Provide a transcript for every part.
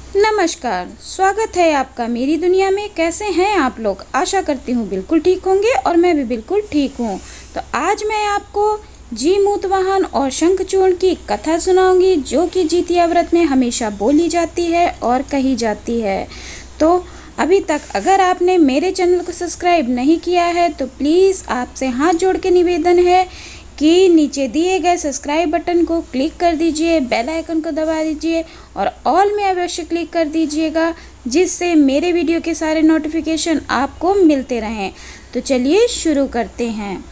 नमस्कार, स्वागत है आपका मेरी दुनिया में। कैसे हैं आप लोग? आशा करती हूँ बिल्कुल ठीक होंगे और मैं भी बिल्कुल ठीक हूँ। तो आज मैं आपको जीमूतवाहन और शंखचूर्ण की कथा सुनाऊंगी, जो कि जितिया व्रत में हमेशा बोली जाती है और कही जाती है। तो अभी तक अगर आपने मेरे चैनल को सब्सक्राइब नहीं किया है तो प्लीज़ आपसे हाथ जोड़ के निवेदन है कि नीचे दिए गए सब्सक्राइब बटन को क्लिक कर दीजिए, बेल आइकन को दबा दीजिए और ऑल में अवश्य क्लिक कर दीजिएगा, जिससे मेरे वीडियो के सारे नोटिफिकेशन आपको मिलते रहें। तो चलिए शुरू करते हैं।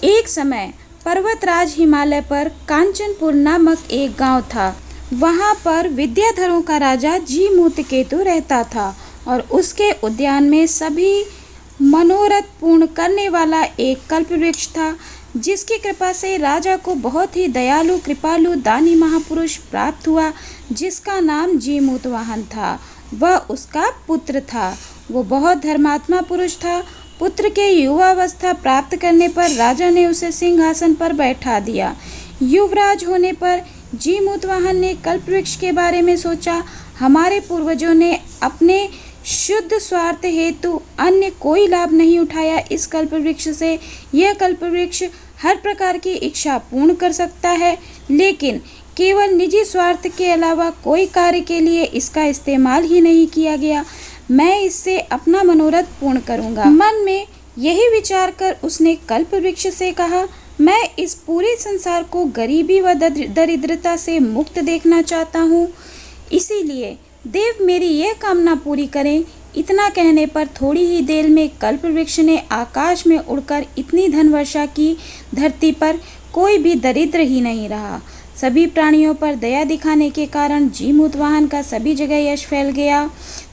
एक समय पर्वतराज हिमालय पर कांचनपुर नामक एक गांव था। वहां पर विद्याधरों का राजा जीमूतकेतु रहता था और उसके उद्यान में सभी मनोरथ पूर्ण करने वाला एक कल्पवृक्ष था, जिसकी कृपा से राजा को बहुत ही दयालु, कृपालु, दानी महापुरुष प्राप्त हुआ, जिसका नाम जीमूतवाहन था। वह उसका पुत्र था। वो बहुत धर्मात्मा पुरुष था। पुत्र के युवावस्था प्राप्त करने पर राजा ने उसे सिंहासन पर बैठा दिया। युवराज होने पर जीमूतवाहन ने कल्पवृक्ष के बारे में सोचा। हमारे पूर्वजों ने अपने शुद्ध स्वार्थ हेतु अन्य कोई लाभ नहीं उठाया इस कल्पवृक्ष से। यह कल्पवृक्ष हर प्रकार की इच्छा पूर्ण कर सकता है, लेकिन केवल निजी स्वार्थ के अलावा कोई कार्य के लिए इसका इस्तेमाल ही नहीं किया गया। मैं इससे अपना मनोरथ पूर्ण करूंगा। मन में यही विचार कर उसने कल्पवृक्ष से कहा, मैं इस पूरे संसार को गरीबी व दरिद्रता से मुक्त देखना चाहता हूँ, इसीलिए देव मेरी यह कामना पूरी करें। इतना कहने पर थोड़ी ही देर में कल्पवृक्ष ने आकाश में उड़कर इतनी धन वर्षा की, धरती पर कोई भी दरिद्र ही नहीं रहा। सभी प्राणियों पर दया दिखाने के कारण जीमूतवाहन का सभी जगह यश फैल गया।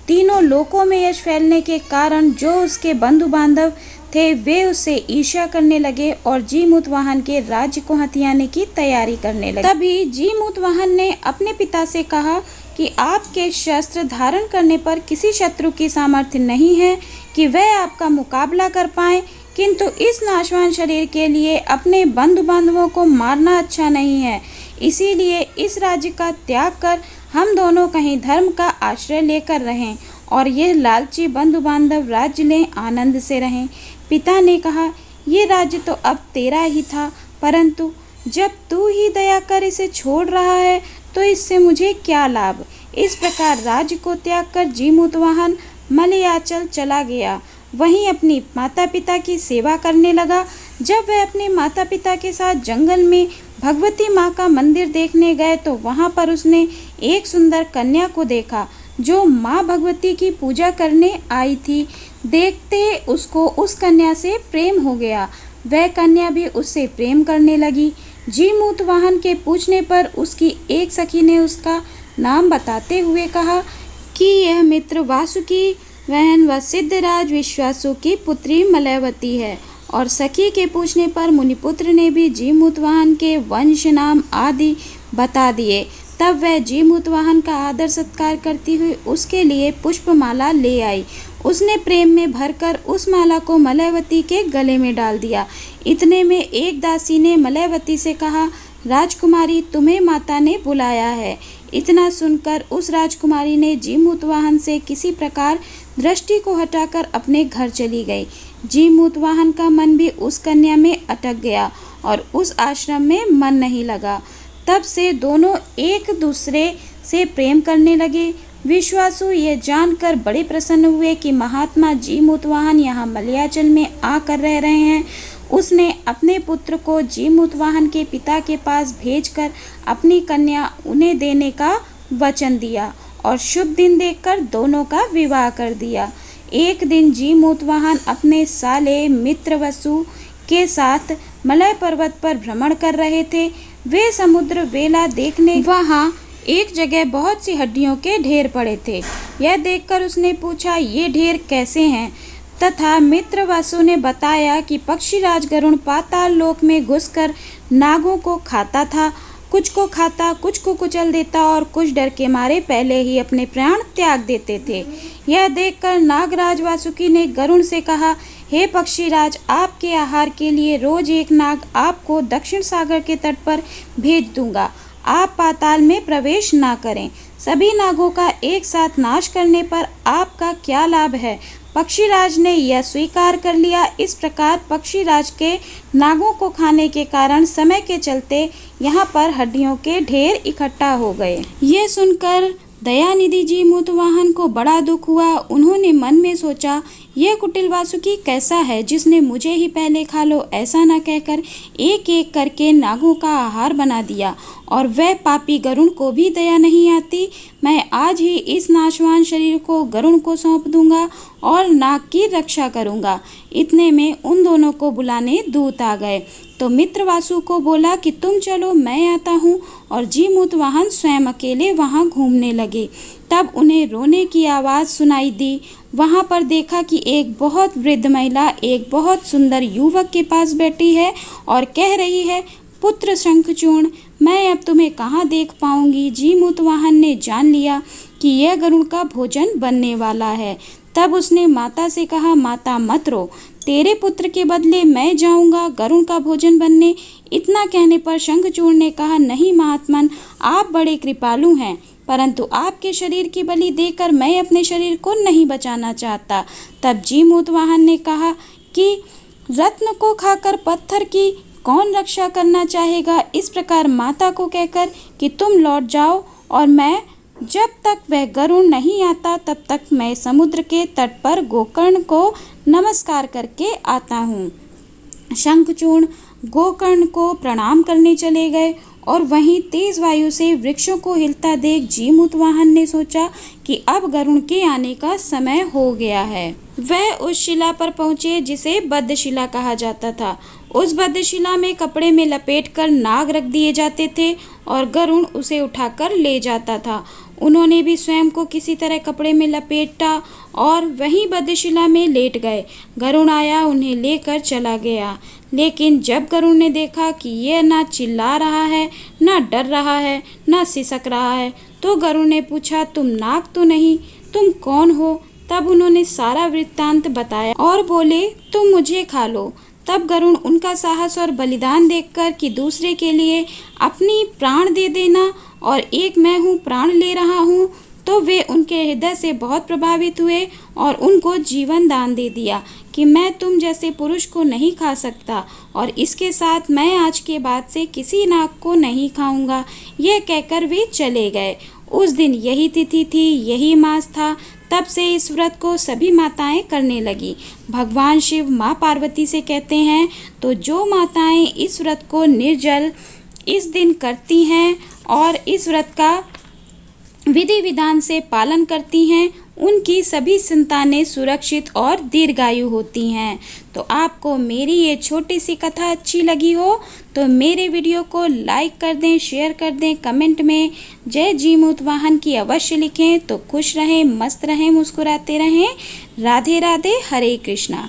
तीनों लोकों में यश फैलने के कारण जो उसके बंधु बांधव थे वे उससे ईर्ष्या करने लगे और जीमूतवाहन के राज्य को हथियाने की तैयारी करने लगे। तभी जीमूतवाहन ने अपने पिता से कहा कि आपके शस्त्र धारण करने पर किसी शत्रु की सामर्थ्य नहीं है कि वह आपका मुकाबला कर पाए, किंतु इस नाशवान शरीर के लिए अपने बंधु बांधवों को मारना अच्छा नहीं है। इसीलिए इस राज्य का त्याग कर हम दोनों कहीं धर्म का आश्रय लेकर रहें और यह लालची बंधु बांधव राज्य लें, आनंद से रहें। पिता ने कहा, ये राज्य तो अब तेरा ही था, परंतु जब तू ही दया कर इसे छोड़ रहा है तो इससे मुझे क्या लाभ। इस प्रकार राज्य को त्याग कर जीमूतवाहन मलयाचल चला गया। वहीं अपनी माता पिता की सेवा करने लगा। जब वह अपने माता पिता के साथ जंगल में भगवती माँ का मंदिर देखने गए तो वहाँ पर उसने एक सुंदर कन्या को देखा, जो माँ भगवती की पूजा करने आई थी। देखते उसको उस कन्या से प्रेम हो गया। वह कन्या भी उससे प्रेम करने लगी। जीमूतवाहन के पूछने पर उसकी एक सखी ने उसका नाम बताते हुए कहा कि यह मित्र वासुकी बहन व सिद्धराज विश्वासु की पुत्री मलयवती है। और सखी के पूछने पर मुनिपुत्र ने भी जीमूतवाहन के वंश नाम आदि बता दिए। तब वह जीमूतवाहन का आदर सत्कार करती हुई उसके लिए पुष्पमाला ले आई। उसने प्रेम में भरकर उस माला को मलयवती के गले में डाल दिया। इतने में एक दासी ने मलयवती से कहा, राजकुमारी तुम्हें माता ने बुलाया है। इतना सुनकर उस राजकुमारी ने जीमूतवाहन से किसी प्रकार दृष्टि को हटाकर अपने घर चली गई। जीमूतवाहन का मन भी उस कन्या में अटक गया और उस आश्रम में मन नहीं लगा। तब से दोनों एक दूसरे से प्रेम करने लगे। विश्वासु ये जानकर बड़े प्रसन्न हुए कि महात्मा जीमूतवाहन यहाँ मलयाचल में आकर रह रहे हैं। उसने अपने पुत्र को जीमूतवाहन के पिता के पास भेजकर अपनी कन्या उन्हें देने का वचन दिया और शुभ दिन देखकर दोनों का विवाह कर दिया। एक दिन जीमूतवाहन अपने साले मित्रवसु के साथ मलय पर्वत पर भ्रमण कर रहे थे। वे समुद्र वेला देखने वहाँ एक जगह बहुत सी हड्डियों के ढेर पड़े थे। यह देखकर उसने पूछा, ये ढेर कैसे हैं? तथा मित्रवसु ने बताया कि पक्षीराज गरुड़ पाताल लोक में घुसकर नागों को खाता था। कुछ को खाता, कुछ को कुचल देता और कुछ डर के मारे पहले ही अपने प्राण त्याग देते थे। यह देखकर नागराज वासुकी ने गरुड़ से कहा, हे पक्षीराज, आपके आहार के लिए रोज एक नाग आपको दक्षिण सागर के तट पर भेज दूंगा। आप पाताल में प्रवेश ना करें। सभी नागों का एक साथ नाश करने पर आपका क्या लाभ है। पक्षीराज ने यह स्वीकार कर लिया। इस प्रकार पक्षीराज के नागों को खाने के कारण समय के चलते यहाँ पर हड्डियों के ढेर इकट्ठा हो गए। ये सुनकर दयानिधि जी मूतवाहन को बड़ा दुख हुआ। उन्होंने मन में सोचा, यह कुटिल वासुकी कैसा है जिसने मुझे ही पहले खा लो। ऐसा न कहकर एक एक करके नागों का आहार बना दिया। और वह पापी गरुण को भी दया नहीं आती। मैं आज ही इस नाशवान शरीर को गरुण को सौंप दूंगा और नाग की रक्षा करूंगा। इतने में उन दोनों को बुलाने दूत आ गए। तो मित्र वासु को बोला कि तुम चलो, मैं आता हूँ। और जी मूतवाहन स्वयं अकेले वहाँ घूमने लगे। तब उन्हें रोने की आवाज़ सुनाई दी। वहाँ पर देखा कि एक बहुत वृद्ध महिला एक बहुत सुंदर युवक के पास बैठी है और कह रही है, पुत्र शंखचूर्ण, मैं अब तुम्हें कहाँ देख पाऊंगी। जी मूतवाहन ने जान लिया कि यह गरुड़ का भोजन बनने वाला है। तब उसने माता से कहा, माता मत रो, तेरे पुत्र के बदले मैं जाऊंगा गरुड़ का भोजन बनने। इतना कहने पर शंखचूर्ण ने कहा, नहीं महात्मन, आप बड़े कृपालु हैं, परंतु आपके शरीर की बलि देकर मैं अपने शरीर को नहीं बचाना चाहता। तब जी मूतवाहन ने कहा कि रत्न को खाकर पत्थर की कौन रक्षा करना चाहेगा। इस प्रकार माता को कहकर कि तुम लौट जाओ और मैं जब तक वह गरुड़ नहीं आता तब तक मैं समुद्र के तट पर गोकर्ण को नमस्कार करके आता हूँ। शंखचूर्ण गोकर्ण को प्रणाम करने चले गए और वहीं तेज वायु से वृक्षों को हिलता देख जी मूतवाहन ने सोचा कि अब गरुड़ के आने का समय हो गया है। वह उस शिला पर पहुँचे जिसे बद्धशिला कहा जाता था। उस बद्धशिला में कपड़े में लपेटकर नाग रख दिए जाते थे और गरुड़ उसे उठाकर ले जाता था। उन्होंने भी स्वयं को किसी तरह कपड़े में लपेटा और वहीं बद्धशिला में लेट गए। गरुड़ आया, उन्हें लेकर चला गया। लेकिन जब गरुड़ ने देखा कि यह ना चिल्ला रहा है, ना डर रहा है, ना सिसक रहा है, तो गरुड़ ने पूछा, तुम नाग तो नहीं, तुम कौन हो। तब उन्होंने सारा वृत्तांत बताया और बोले, तुम मुझे खा लो। तब गरुड़ उनका साहस और बलिदान देखकर कि दूसरे के लिए अपनी प्राण दे देना और एक मैं हूँ प्राण ले रहा हूँ, तो वे उनके हृदय से बहुत प्रभावित हुए और उनको जीवन दान दे दिया कि मैं तुम जैसे पुरुष को नहीं खा सकता और इसके साथ मैं आज के बाद से किसी नाग को नहीं खाऊंगा। यह कहकर वे चले गए। उस दिन यही तिथि थी, यही मास था। तब से इस व्रत को सभी माताएं करने लगी। भगवान शिव माँ पार्वती से कहते हैं, तो जो माताएं इस व्रत को निर्जल इस दिन करती हैं और इस व्रत का विधि विधान से पालन करती हैं, उनकी सभी संतानें सुरक्षित और दीर्घायु होती हैं। तो आपको मेरी ये छोटी सी कथा अच्छी लगी हो तो मेरे वीडियो को लाइक कर दें, शेयर कर दें, कमेंट में जय जी मूतवाहन की अवश्य लिखें। तो खुश रहें, मस्त रहें, मुस्कुराते रहें। राधे राधे, हरे कृष्णा।